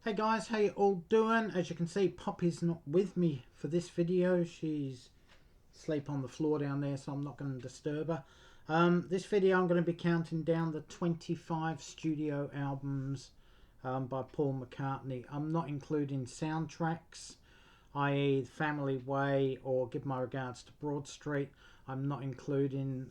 Hey guys, how you all doing? As you can see, Poppy's not with me for this video. She's asleep on the floor down there, so I'm not going to disturb her. This video I'm going to be counting down the 25 studio albums by Paul McCartney. I'm not including soundtracks, i.e. Family Way or Give My Regards to Broad Street. I'm not including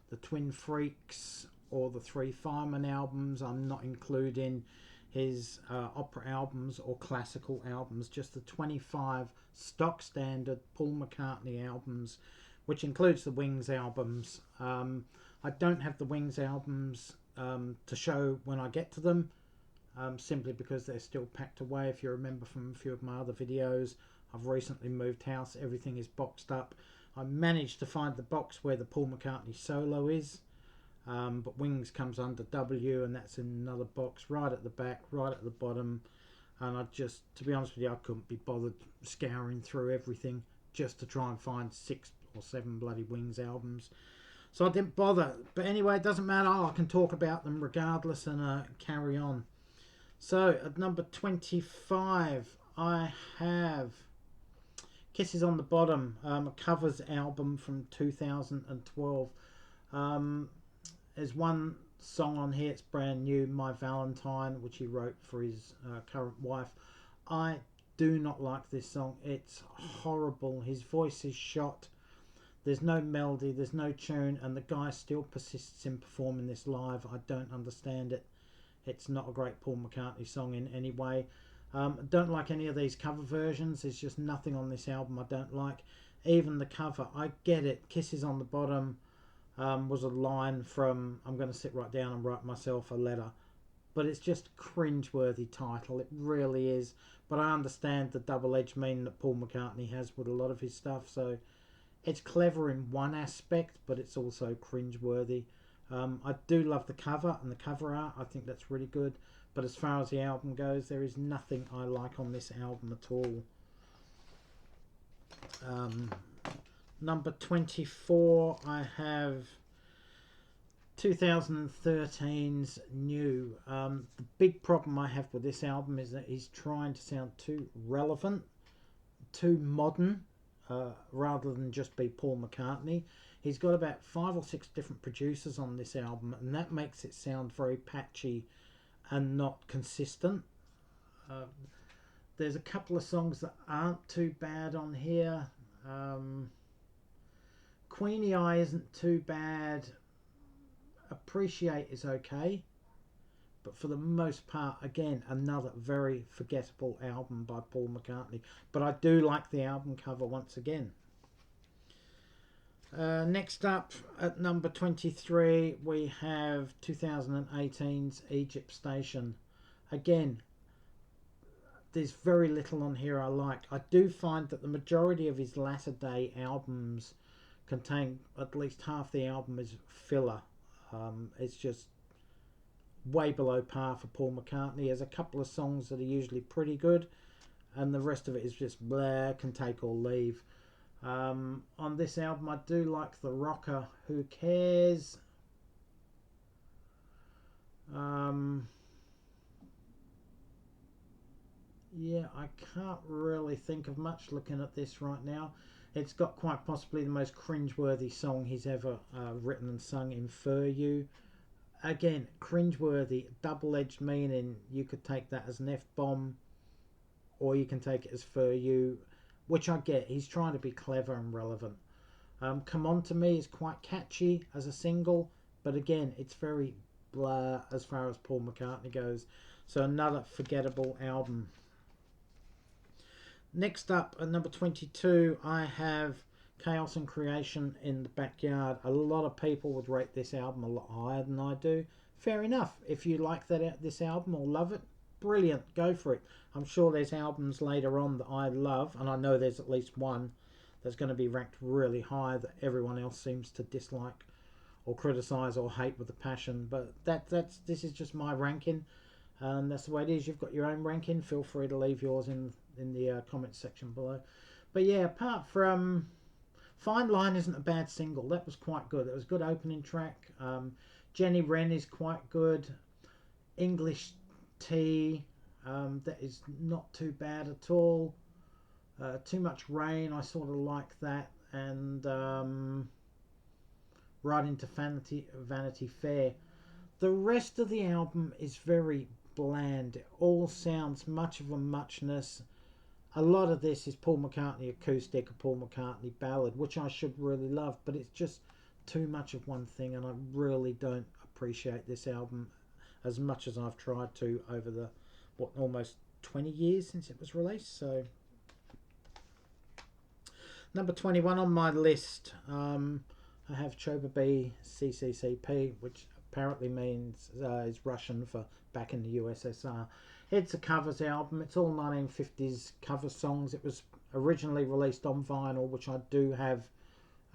the Twin Freaks or the Three Firemen albums. I'm not including his opera albums or classical albums, just the 25 stock standard Paul McCartney albums, which includes the Wings albums. I don't have the Wings albums to show when I get to them, simply because they're still packed away. If you remember from a few of my other videos, I've recently moved house, everything is boxed up. I managed to find the box where the Paul McCartney solo is, but Wings comes under W, and that's in another box right at the back, right at the bottom. And I just, to be honest with you, I couldn't be bothered scouring through everything just to try and find 6 or 7 bloody Wings albums. So I didn't bother. But anyway, it doesn't matter. I can talk about them regardless and carry on. So at number 25, I have Kisses on the Bottom, a covers album from 2012. There's one song on here, it's brand new, My Valentine, which he wrote for his current wife. I do not like this song. It's horrible. His voice is shot. There's no melody, there's no tune, and the guy still persists in performing this live. I don't understand it. It's not a great Paul McCartney song in any way. Don't like any of these cover versions. There's just nothing on this album I don't like. Even the cover, I get it. Kisses on the Bottom was a line from I'm going to sit right down and write myself a letter. But it's just a cringe-worthy title. It really is. But I understand the double-edged meaning that Paul McCartney has with a lot of his stuff. So it's clever in one aspect, but it's also cringe-worthy. I do love the cover and the cover art. I think that's really good. But as far as the album goes, there is nothing I like on this album at all. Number 24, I have 2013's New. The big problem I have with this album is that he's trying to sound too relevant, too modern, rather than just be Paul McCartney. He's got about 5 or 6 different producers on this album, and that makes it sound very patchy and not consistent. There's a couple of songs that aren't too bad on here. Queenie Eye isn't too bad. Appreciate is okay. But for the most part, again, another very forgettable album by Paul McCartney. But I do like the album cover once again. Next up, at number 23, we have 2018's Egypt Station. Again, there's very little on here I like. I do find that the majority of his latter day albums contain at least half the album is filler. It's just way below par for Paul McCartney. There's a couple of songs that are usually pretty good, and the rest of it is just blah, can take or leave. On this album, I do like the rocker Who Cares. Yeah, I can't really think of much looking at this right now. It's got quite possibly the most cringeworthy song he's ever written and sung in For You. Again, cringeworthy, double-edged meaning. You could take that as an F-bomb, or you can take it as For You, which I get. He's trying to be clever and relevant. Come On To Me is quite catchy as a single, but again, it's very blah as far as Paul McCartney goes. So another forgettable album. Next up, at number 22, I have Chaos and Creation in the Backyard. A lot of people would rate this album a lot higher than I do. Fair enough. If you like this album or love it, brilliant, go for it. I'm sure there's albums later on that I love, and I know there's at least one that's going to be ranked really high that everyone else seems to dislike or criticise or hate with a passion. But this is just my ranking, and that's the way it is. You've got your own ranking. Feel free to leave yours in the comments section below. But yeah, apart from Fine Line isn't a bad single. That was quite good. It was a good opening track. Jenny Wren is quite good. English Tea, That is not too bad at all. Too Much Rain, I sort of like that, and right into Vanity Fair. The rest of the album is very bland. It all sounds much of a muchness. A lot of this is Paul McCartney acoustic or Paul McCartney ballad, which I should really love, but it's just too much of one thing, and I really don't appreciate this album as much as I've tried to over the almost 20 years since it was released. So number 21 on my list, I have Choba B CCCP, which apparently means is Russian for back in the USSR. It's a covers album. It's all 1950s cover songs. It was originally released on vinyl, which I do have.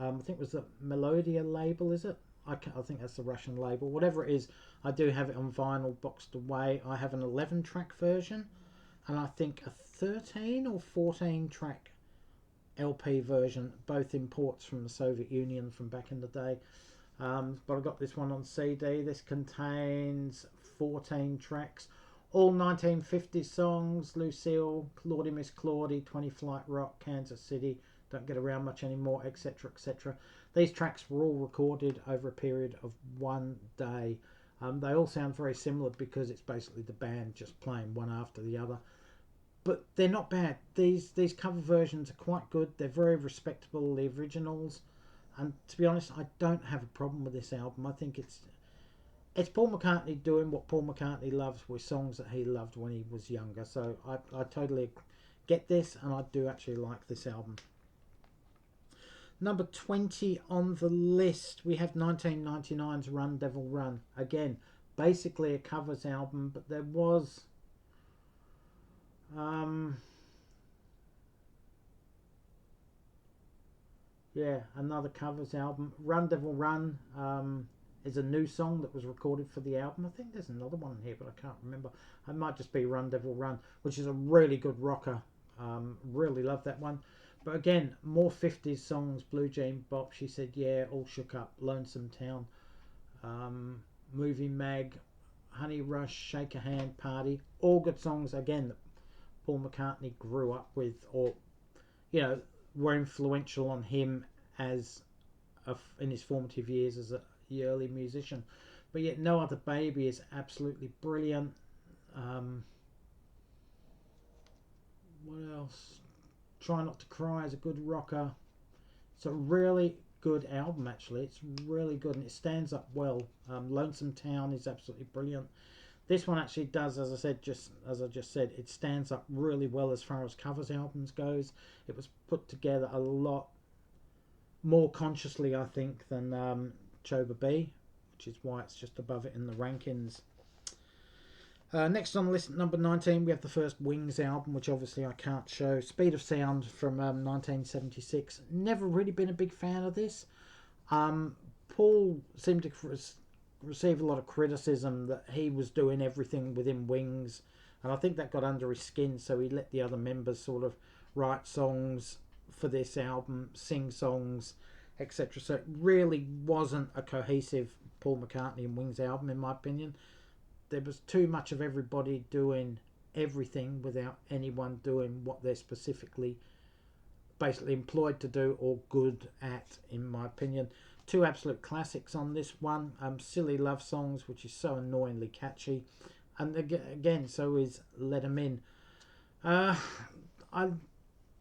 I think it was the Melodia label, is it? I think that's the Russian label. Whatever it is, I do have it on vinyl boxed away. I have an 11-track version, and I think a 13 or 14-track LP version, both imports from the Soviet Union from back in the day. But I got this one on CD. This contains 14 tracks, all 1950 songs: Lucille, Claudie Miss Claudie, 20 Flight Rock, Kansas City, Don't Get Around Much Anymore, etc., etc. These tracks were all recorded over a period of one day. They all sound very similar because it's basically the band just playing one after the other. But they're not bad. These cover versions are quite good. They're very respectable, the originals. And to be honest, I don't have a problem with this album. I think it's Paul McCartney doing what Paul McCartney loves with songs that he loved when he was younger. So I totally get this, and I do actually like this album. Number 20 on the list, we have 1999's Run Devil Run. Again, basically a covers album, but there was another covers album. Run Devil Run is a new song that was recorded for the album. I think there's another one here, but I can't remember. It might just be Run Devil Run, which is a really good rocker. Really love that one. But again, more 50s songs. Blue Jean Bop, She Said Yeah, All Shook Up, Lonesome Town, Movie Mag, Honey Rush, Shake a Hand, Party. All good songs, again, that Paul McCartney grew up with, or, you know, were influential on him as in his formative years as the early musician. But yet No Other Baby is absolutely brilliant. What else? Try Not to Cry is a good rocker. It's a really good album, actually. It's really good, and it stands up well. Lonesome Town is absolutely brilliant. This one actually does, as I just said, it stands up really well as far as covers albums goes. It was put together a lot more consciously, I think, than Choba B, which is why it's just above it in the rankings. Next on the list, number 19, we have the first Wings album, which obviously I can't show. Speed of Sound from 1976. Never really been a big fan of this. Paul seemed to receive a lot of criticism that he was doing everything within Wings, and I think that got under his skin, so he let the other members sort of write songs for this album, sing songs, etc. So it really wasn't a cohesive Paul McCartney and Wings album, in my opinion. There was too much of everybody doing everything without anyone doing what they're basically employed to do or good at, in my opinion. Two absolute classics on this one. Silly Love Songs, which is so annoyingly catchy. And again, so is Let 'Em In. I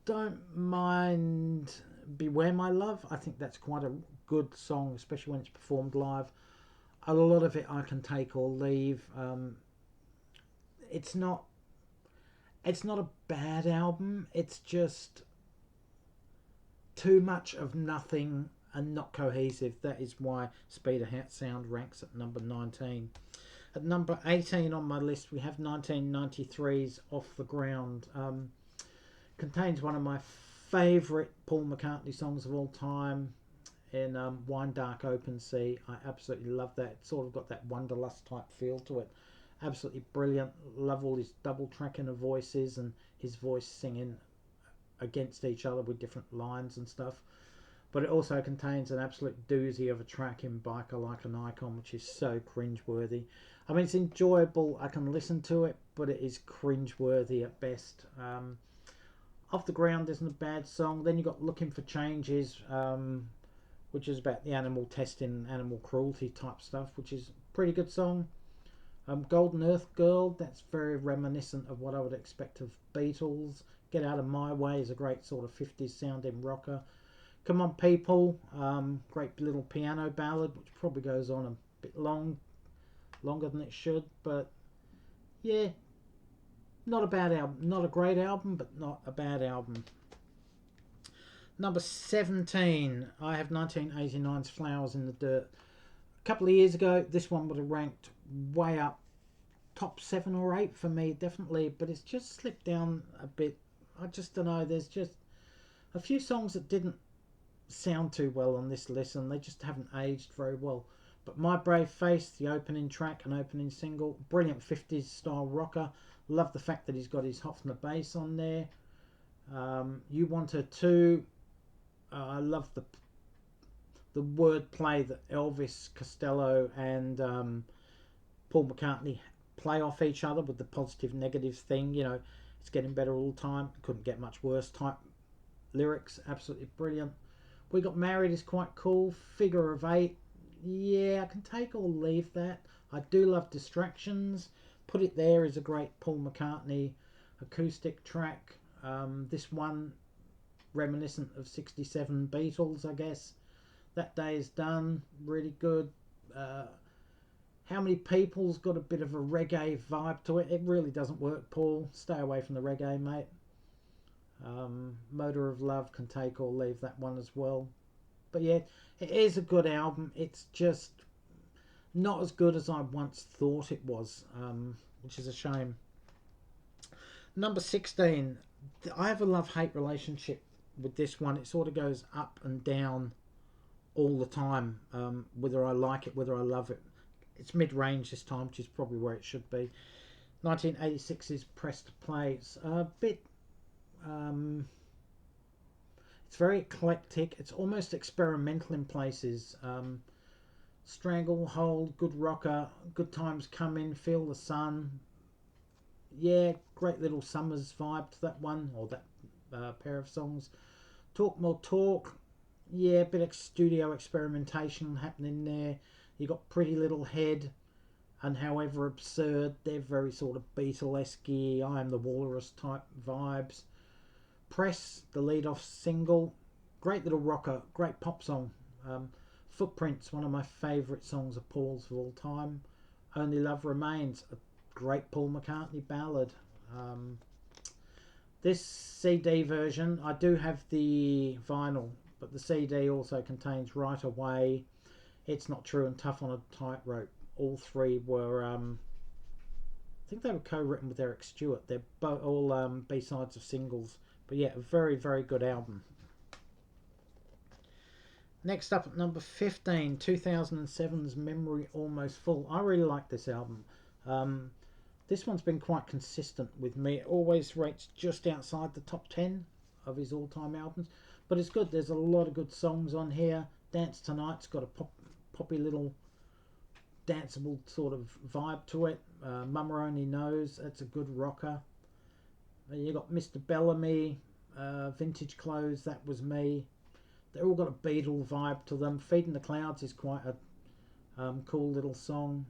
don't mind Beware My Love. I think that's quite a good song, especially when it's performed live. A lot of it I can take or leave. It's not a bad album. It's just too much of nothing and not cohesive. That is why Speed of Sound ranks at number 19. At number 18 on my list, we have 1993's Off the Ground. Contains one of my favourite Paul McCartney songs of all time, in Wine Dark Open Sea. I absolutely love that. It's sort of got that Wanderlust type feel to it. Absolutely brilliant. Love all his double tracking of voices and his voice singing against each other with different lines and stuff. But it also contains an absolute doozy of a track in Biker Like an Icon, which is so cringeworthy. I mean, it's enjoyable, I can listen to it, but it is cringeworthy at best. Off the Ground isn't a bad song. Then you got Looking for Changes, which is about the animal testing, animal cruelty type stuff, which is a pretty good song. Golden Earth Girl, that's very reminiscent of what I would expect of Beatles. Get Out of My Way is a great sort of 50s sounding rocker. Come On People, great little piano ballad, which probably goes on a bit longer than it should, but yeah, not a bad album. Not a great album, but not a bad album. Number 17, I have 1989's Flowers in the Dirt. A couple of years ago, this one would have ranked way up, top 7 or 8 for me, definitely, but it's just slipped down a bit. I just don't know, there's just a few songs that didn't sound too well on this list, and they just haven't aged very well. But My Brave Face, the opening track and opening single, brilliant 50s style rocker. Love the fact that he's got his Hofner bass on there. You Want Her Too. I love the wordplay that Elvis Costello and Paul McCartney play off each other with the positive negative thing. You know, it's getting better all the time, couldn't get much worse type lyrics. Absolutely brilliant. We Got Married is quite cool. Figure of Eight, yeah, I can take or leave that. I do love Distractions. Put It There is a great Paul McCartney acoustic track. This one reminiscent of 67 Beatles, I guess. That Day Is Done, really good. How Many People's got a bit of a reggae vibe to it. It really doesn't work, Paul. Stay away from the reggae, mate. Motor of Love, can take or leave that one as well. But yeah, it is a good album. It's just not as good as I once thought it was, which is a shame. Number 16, I have a love-hate relationship with this one. It sort of goes up and down all the time, whether I like it, whether I love it. It's mid-range this time, which is probably where it should be. 1986's Press to Play. It's a bit... it's very eclectic. It's almost experimental in places. Stranglehold, good rocker. Good Times Coming, Feel the Sun. Yeah, great little Summers vibe to that one, or that pair of songs. Talk More Talk. Yeah, a bit of studio experimentation happening there. You got Pretty Little Head and However Absurd. They're very sort of Beatlesque, I Am the Walrus type vibes. Press, the lead-off single. Great little rocker, great pop song. Footprints, one of my favourite songs of Paul's of all time. Only Love Remains, a great Paul McCartney ballad. This CD version, I do have the vinyl, but the CD also contains Right Away, It's Not True and Tough on a Tightrope. All three were, I think they were co-written with Eric Stewart. They're all B-sides of singles. But yeah, a very, very good album. Next up at number 15, 2007's Memory Almost Full. I really like this album. This one's been quite consistent with me. It always rates just outside the top 10 of his all-time albums. But it's good. There's a lot of good songs on here. Dance Tonight's got a poppy little danceable sort of vibe to it. Mama Only Knows, that's a good rocker. You got Mr. Bellamy, Vintage Clothes, That Was Me. They're all got a Beatle vibe to them. Feeding the Clouds is quite a cool little song.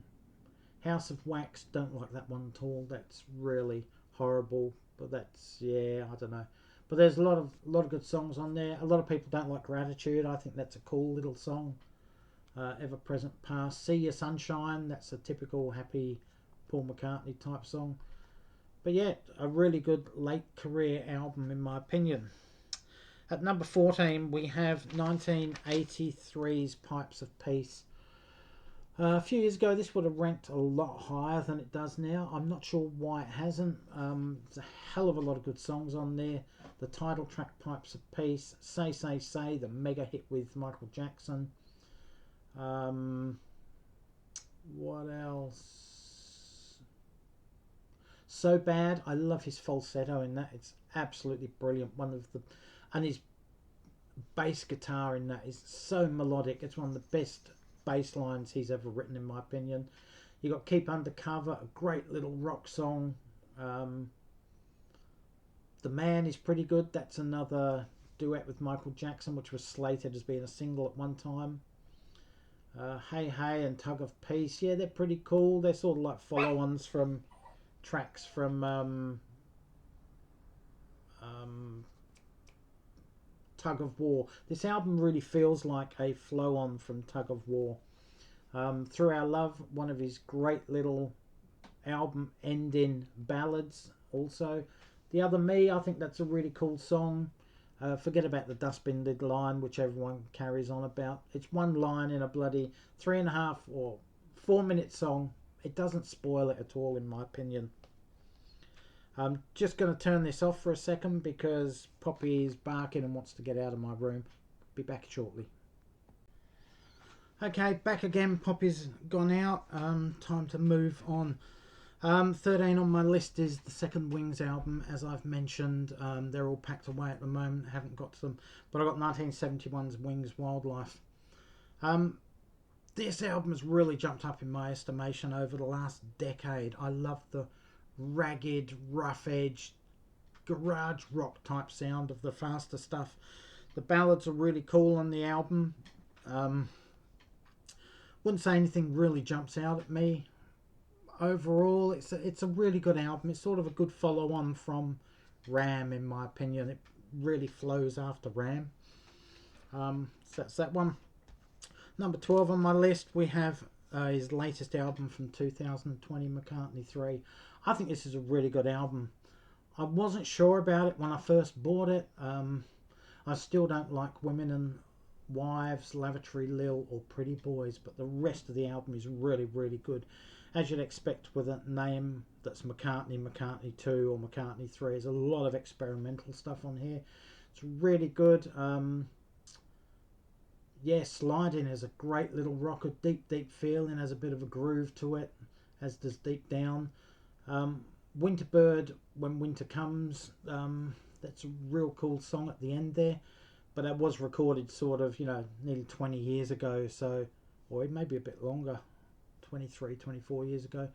House of Wax, don't like that one at all. That's really horrible. But that's, yeah, I don't know. But there's a lot of good songs on there. A lot of people don't like Gratitude. I think that's a cool little song. Ever Present Past. See Your Sunshine, that's a typical happy Paul McCartney type song. But yeah, a really good late career album in my opinion. At number 14 we have 1983's Pipes of Peace. A few years ago this would have ranked a lot higher than it does now. I'm not sure why it hasn't. There's a hell of a lot of good songs on there. The title track Pipes of Peace, Say Say Say, the mega hit with Michael Jackson. What else? So Bad, I love his falsetto in that. It's absolutely brilliant. And his bass guitar in that is so melodic. It's one of the best bass lines he's ever written, in my opinion. You got Keep Undercover, a great little rock song. The Man is pretty good. That's another duet with Michael Jackson, which was slated as being a single at one time. Hey Hey and Tug of Peace, yeah, they're pretty cool. They're sort of like follow-ons from tracks from Tug of War. This album really feels like a flow-on from Tug of War. Through Our Love, one of his great little album ending ballads also. The Other Me, I think that's a really cool song. Forget about the dustbin lid line, which everyone carries on about. It's one line in a bloody 3.5 or 4 minute song. It doesn't spoil it at all, in my opinion. I'm just going to turn this off for a second because Poppy is barking and wants to get out of my room. Be back shortly. Okay, back again. Poppy's gone out. Time to move on. 13 on my list is the second Wings album, as I've mentioned. They're all packed away at the moment. Haven't got to them, but I got 1971's Wings Wildlife. This album has really jumped up in my estimation over the last decade. I love the ragged, rough-edged, garage rock type sound of the faster stuff. The ballads are really cool on the album. Wouldn't say anything really jumps out at me. Overall, it's a really good album. It's sort of a good follow-on from Ram, in my opinion. It really flows after Ram. So that's that one. Number 12 on my list, we have his latest album from 2020, McCartney III. I think this is a really good album. I wasn't sure about it when I first bought it. I still don't like Women and Wives, Lavatory Lil or Pretty Boys, but the rest of the album is really, really good. As you'd expect with a name that's McCartney, McCartney II or McCartney III. There's a lot of experimental stuff on here. It's really good. Yeah, Sliding is a great little rocker. Deep, Deep Feeling has a bit of a groove to it, as does Deep Down. Winterbird, When Winter Comes, that's a real cool song at the end there. But that was recorded sort of, nearly 20 years ago. So, or maybe a bit longer. 23, 24 years ago.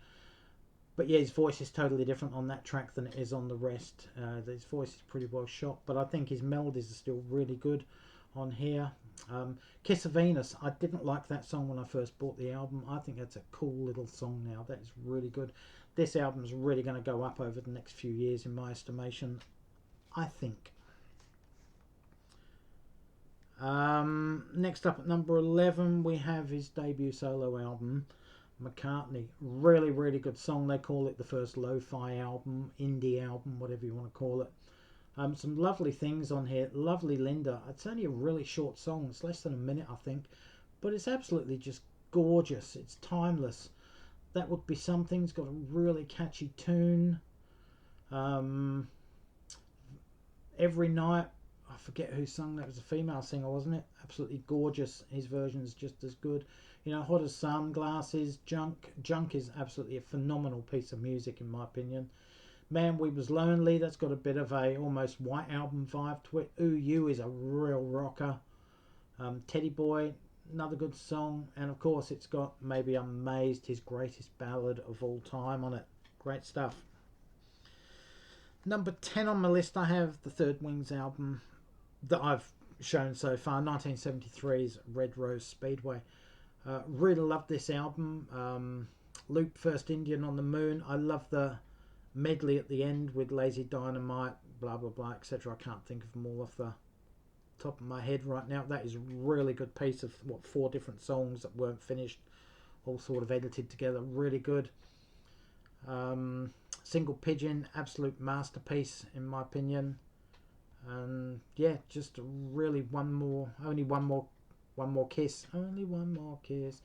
But yeah, his voice is totally different on that track than it is on the rest. His voice is pretty well shot, but I think his melodies are still really good on here. Kiss of Venus, I didn't like that song when I first bought the album. I think that's a cool little song now. That is really good. This album is really going to go up over the next few years in my estimation, I think. Next up at number 11, we have his debut solo album, McCartney. Really, really good song. They call it the first lo-fi album, indie album, whatever you want to call it. Some lovely things on here. Lovely Linda. It's only a really short song. It's less than a minute, I think. But it's absolutely just gorgeous. It's timeless. That Would Be Something. It's got a really catchy tune. Every Night. I forget who sung that. It was a female singer, wasn't it? Absolutely gorgeous. His version is just as good. Hot as Sunglasses, Junk. Junk is absolutely a phenomenal piece of music, in my opinion. Man, We Was Lonely. That's got a bit of a almost White Album vibe to it. Ooh, You is a real rocker. Teddy Boy, another good song. And of course, it's got Maybe I'm Amazed, his greatest ballad of all time on it. Great stuff. Number 10 on my list, I have the third Wings album that I've shown so far, 1973's Red Rose Speedway. Really love this album. Luke, First Indian on the Moon. I love the medley at the end with Lazy Dynamite, blah blah blah, etc. I can't think of them all off the top of my head right now. That is a really good piece of 4 different songs that weren't finished, all sort of edited together. Really good. Single Pigeon, absolute masterpiece in my opinion. And yeah, just really only one more kiss. Only one more kiss.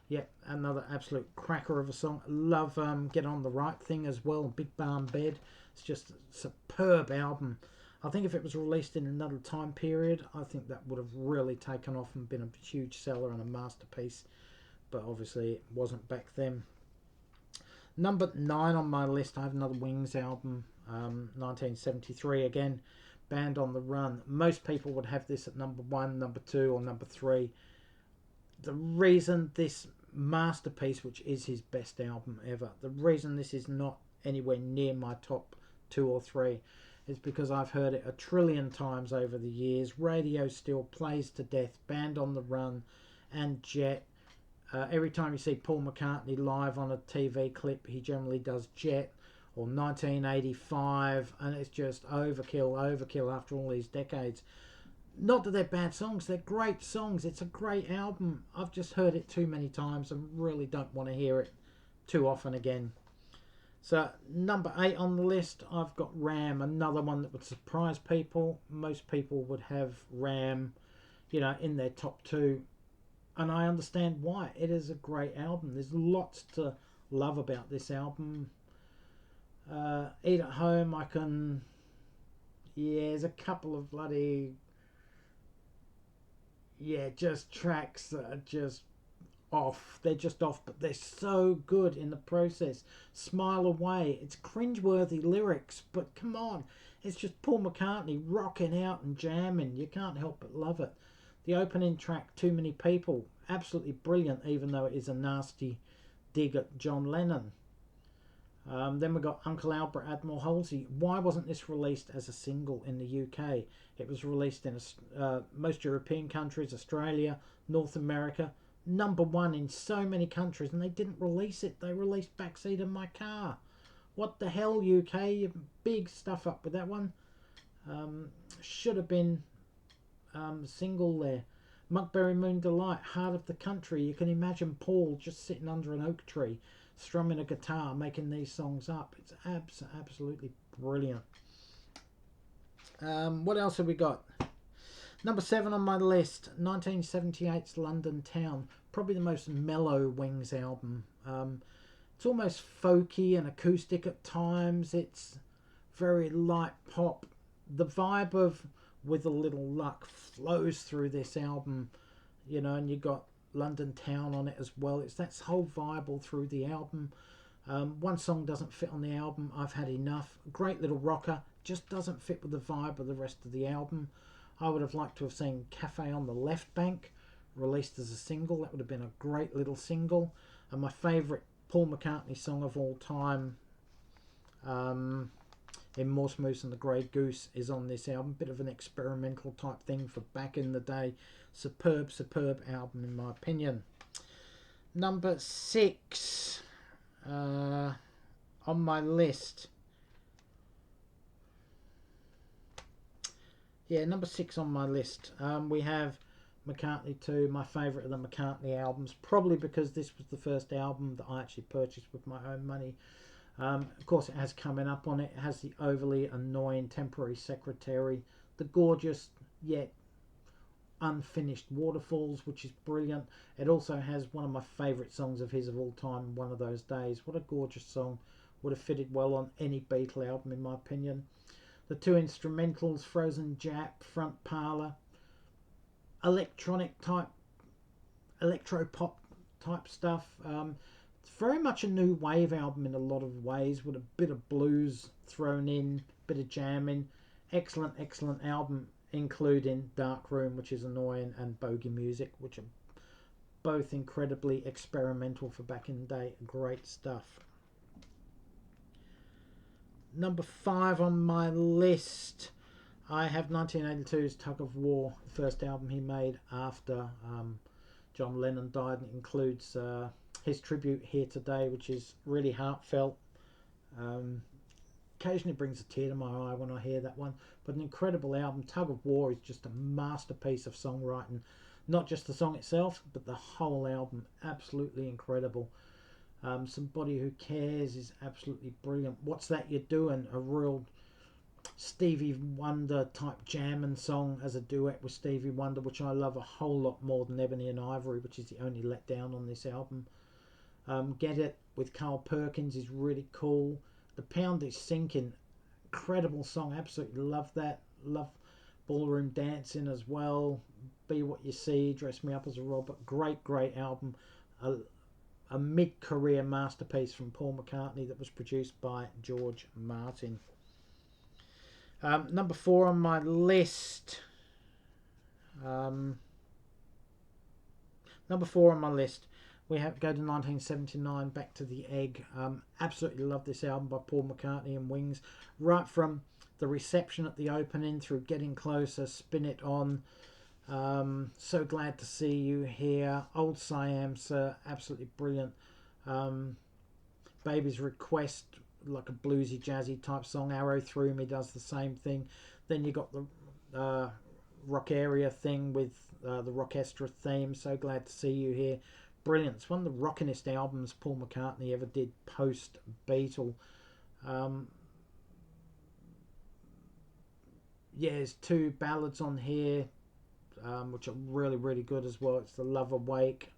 Yeah, another absolute cracker of a song. Love Get On The Right Thing as well. Big Barn Bed. It's just a superb album. I think if it was released in another time period, I think that would have really taken off and been a huge seller and a masterpiece. But obviously it wasn't back then. Number 9 on my list, I have another Wings album. 1973 again. Band on the Run. Most people would have this at number 1, number 2, or number 3. The reason this masterpiece, which is his best album ever, the reason this is not anywhere near my top 2 or 3 is because I've heard it a trillion times over the years. Radio still plays to death Band on the Run and Jet. Every time you see Paul McCartney live on a TV clip, he generally does Jet or 1985, and it's just overkill after all these decades. Not that they're bad songs, they're great songs. It's a great album. I've just heard it too many times and really don't want to hear it too often again. So number 8 on the list, I've got Ram, another one that would surprise people. Most people would have Ram, you know, in their top 2, and I understand why. It is a great album. There's lots to love about this album. Eat at Home, there's a couple of bloody, just tracks that are just off. They're just off, but they're so good in the process. Smile Away, it's cringeworthy lyrics, but come on, it's just Paul McCartney rocking out and jamming. You can't help but love it. The opening track, Too Many People, absolutely brilliant, even though it is a nasty dig at John Lennon. Then we got Uncle Albert, Admiral Halsey. Why wasn't this released as a single in the UK? It was released in most European countries, Australia, North America. Number 1 in so many countries, and they didn't release it. They released Backseat of My Car. What the hell, UK? You big stuff up with that one. Should have been single there. Muckberry Moon Delight, Heart of the Country. You can imagine Paul just sitting under an oak tree, strumming a guitar, making these songs up. It's absolutely brilliant. What else have we got? Number 7 on my list, 1978's London Town. Probably the most mellow Wings album. It's almost folky and acoustic at times. It's very light pop. The vibe of With a Little Luck flows through this album, you know, and you got London Town on it as well. It's that whole vibe all through the album. One song doesn't fit on the album, I've Had Enough. Great little rocker, just doesn't fit with the vibe of the rest of the album. I would have liked to have seen Cafe on the Left Bank released as a single. That would have been a great little single. And my favourite Paul McCartney song of all time, in Morse Moose and the Grey Goose, is on this album. Bit of an experimental type thing for back in the day. Superb album in my opinion. Number 6 on my list. Number 6 on my list. We have McCartney II, my favourite of the McCartney albums. Probably because this was the first album that I actually purchased with my own money. Of course, it has Coming Up on it. It has the overly annoying Temporary Secretary. The gorgeous yet unfinished Waterfalls, which is brilliant. It also has one of my favourite songs of his of all time, One of Those Days. What a gorgeous song. Would have fitted well on any Beatle album in my opinion. The 2 instrumentals, Frozen Jap, Front Parlour, electronic type, electro-pop type stuff. It's very much a new wave album in a lot of ways, with a bit of blues thrown in, bit of jamming. Excellent album, including Dark Room, which is annoying, and Bogey Music, which are both incredibly experimental for back in the day. Great stuff. Number 5 on my list, I have 1982's Tug of War, the first album he made after John Lennon died, and it includes his tribute Here Today, which is really heartfelt. Occasionally brings a tear to my eye when I hear that one, but an incredible album. Tug of War is just a masterpiece of songwriting. Not just the song itself, but the whole album. Absolutely incredible. Somebody Who Cares is absolutely brilliant. What's That You're Doing? A real Stevie Wonder type jamming song as a duet with Stevie Wonder, which I love a whole lot more than Ebony and Ivory, which is the only letdown on this album. Get It with Carl Perkins is really cool. The Pound Is Sinking, incredible song. Absolutely love that. Love Ballroom Dancing as well. Be What You See, Dress Me Up as a Robot. Great album. A mid-career masterpiece from Paul McCartney that was produced by George Martin. Number 4 on my list. Um, Number 4 on my list. We have go to 1979, Back to the Egg. Absolutely love this album by Paul McCartney and Wings. Right from the reception at the opening through Getting Closer, Spin It On. So Glad to See You Here. Old Siam Sir, absolutely brilliant. Baby's Request, like a bluesy, jazzy type song. Arrow Through Me does the same thing. Then you got the rock area thing with the Rockestra theme. So Glad to See You Here. Brilliant. It's one of the rockinest albums Paul McCartney ever did post Beatle. Yeah, there's 2 ballads on here, which are really, really good as well. It's The Love Awake,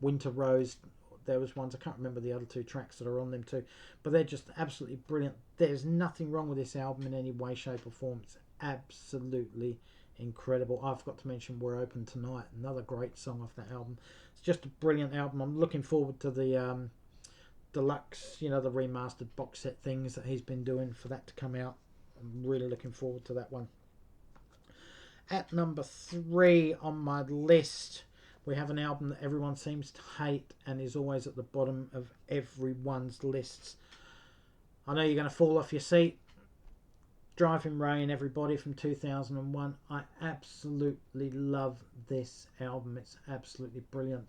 Winter Rose. There was ones, I can't remember the other 2 tracks that are on them too, but they're just absolutely brilliant. There's nothing wrong with this album in any way, shape or form. It's absolutely incredible. I forgot to mention We're Open Tonight, another great song off that album. It's just a brilliant album. I'm looking forward to the deluxe, the remastered box set things that he's been doing for that to come out. I'm really looking forward to that one. At number 3 on my list, we have an album that everyone seems to hate and is always at the bottom of everyone's lists. I know you're going to fall off your seat. Driving Rain, everybody, from 2001. I absolutely love this album. It's absolutely brilliant.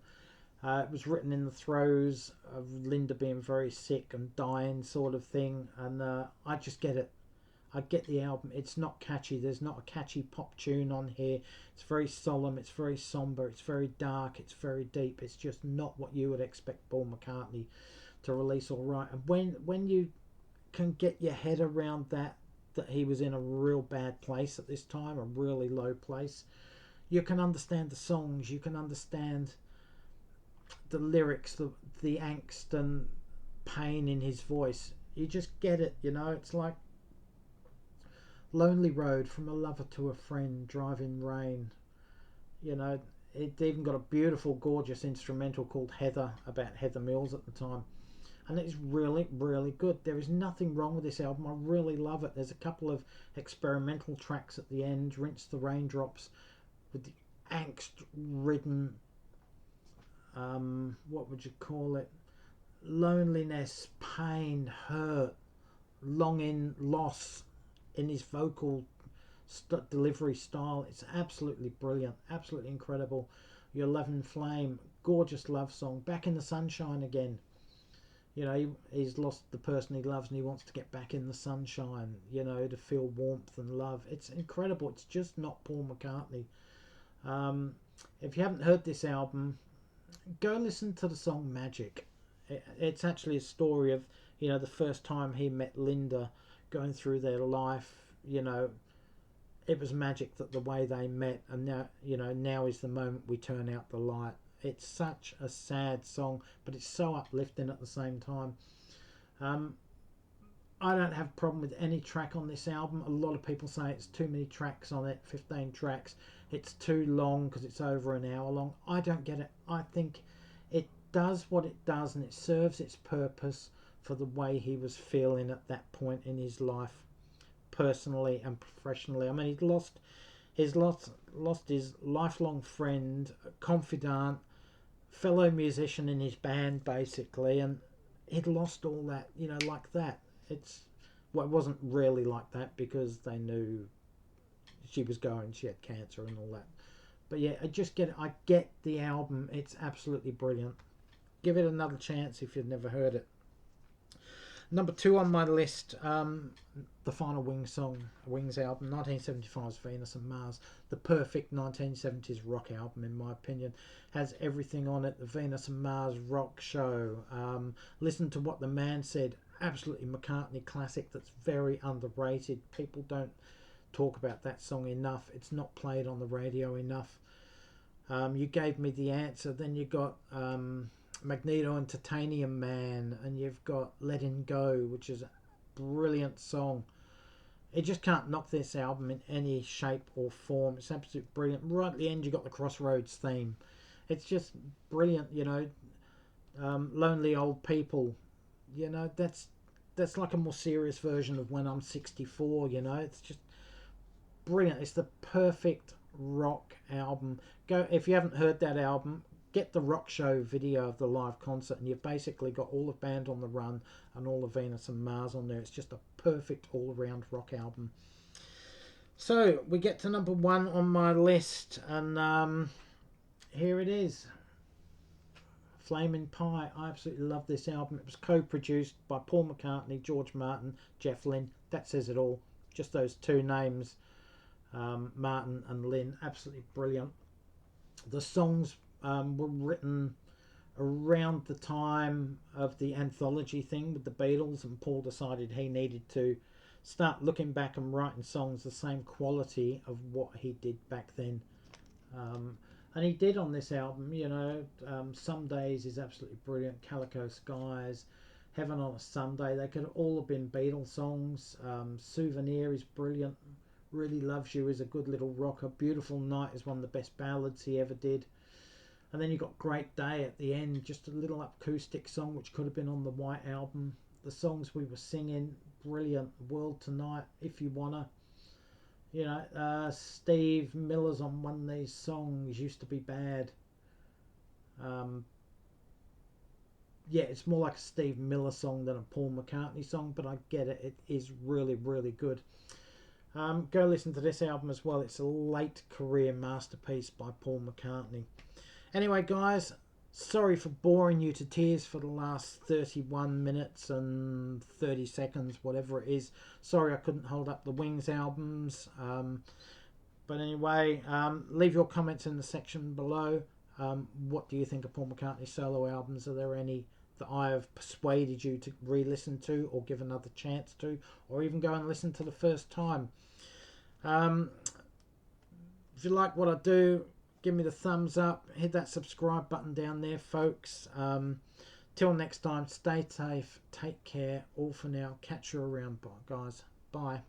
It was written in the throes of Linda being very sick and dying sort of thing, and I just get it. I get the album. It's not catchy. There's not a catchy pop tune on here. It's very solemn. It's very somber. It's very dark. It's very deep. It's just not what you would expect Paul McCartney to release. All right, and when you can get your head around that he was in a real bad place at this time, a really low place, you can understand the songs. You can understand the lyrics, the angst and pain in his voice. You just get it. It's like Lonely Road, From a Lover to a Friend, Driving Rain. It even got a beautiful, gorgeous instrumental called Heather, about Heather Mills at the time. And it's really, really good. There is nothing wrong with this album. I really love it. There's a couple of experimental tracks at the end, Rinse the Raindrops, with the angst-ridden, what would you call it? Loneliness, pain, hurt, longing, loss in his vocal delivery style. It's absolutely brilliant, absolutely incredible. Your Love and Flame, gorgeous love song. Back in the Sunshine Again. He's lost the person he loves and he wants to get back in the sunshine, to feel warmth and love. It's incredible. It's just not Paul McCartney. If you haven't heard this album, go listen to the song Magic. It's actually a story of, the first time he met Linda, going through their life. It was magic that the way they met, and now is the moment we turn out the light. It's such a sad song, but it's so uplifting at the same time. I don't have a problem with any track on this album. A lot of people say it's too many tracks on it, 15 tracks. It's too long because it's over an hour long. I don't get it. I think it does what it does and it serves its purpose for the way he was feeling at that point in his life, personally and professionally. I mean, he'd lost his lifelong friend, confidant, fellow musician in his band, basically, and he'd lost all that, like that. It wasn't really like that because they knew she had cancer and all that. But yeah, I get the album. It's absolutely brilliant. Give it another chance if you've never heard it. Number 2 on my list, the final Wings album, 1975's Venus and Mars. The perfect 1970s rock album, in my opinion. Has everything on it. The Venus and Mars rock show. Listen to What the Man Said. Absolutely McCartney classic that's very underrated. People don't talk about that song enough. It's not played on the radio enough. You Gave Me the Answer. Then you got Magneto and Titanium Man, and you've got Letting Go, which is a brilliant song. You just can't knock this album in any shape or form. It's absolutely brilliant. Right at the end you got the Crossroads theme. It's just brilliant. Lonely Old People, that's that's like a more serious version of When I'm 64. You know, it's just brilliant. It's the perfect rock album. Go, if you haven't heard that album, get the Rock Show video of the live concert, and you've basically got all the Band on the Run and all of Venus and Mars on there. It's just a perfect all-around rock album. So we get to number 1 on my list, and here it is, Flaming Pie. I absolutely love this album. It was co-produced by Paul McCartney, George Martin, Jeff Lynne. That says it all. Just those 2 names, Martin and Lynne. Absolutely brilliant. The songs were written around the time of the anthology thing with the Beatles, and Paul decided he needed to start looking back and writing songs the same quality of what he did back then. And he did on this album, you know. Some Days is absolutely brilliant. Calico Skies, Heaven on a Sunday. They could all have been Beatles songs. Souvenir is brilliant. Really Loves You is a good little rocker. Beautiful Night is one of the best ballads he ever did. And then you got Great Day at the end, just a little acoustic song which could have been on the White Album. The songs we were singing, brilliant. World Tonight, If You Wanna. You know, Steve Miller's on one of these songs, Used to Be Bad. Yeah, it's more like a Steve Miller song than a Paul McCartney song, but I get it. It is really, really good. Go listen to this album as well. It's a late career masterpiece by Paul McCartney. Anyway, guys, sorry for boring you to tears for the last 31 minutes and 30 seconds, whatever it is. Sorry I couldn't hold up the Wings albums. But anyway, leave your comments in the section below. What do you think of Paul McCartney's solo albums? Are there any that I have persuaded you to re-listen to or give another chance to, or even go and listen to the first time? If you like what I do, give me the thumbs up, hit that subscribe button down there, folks. Till next time, stay safe, take care, all for now. Catch you around, guys. Bye.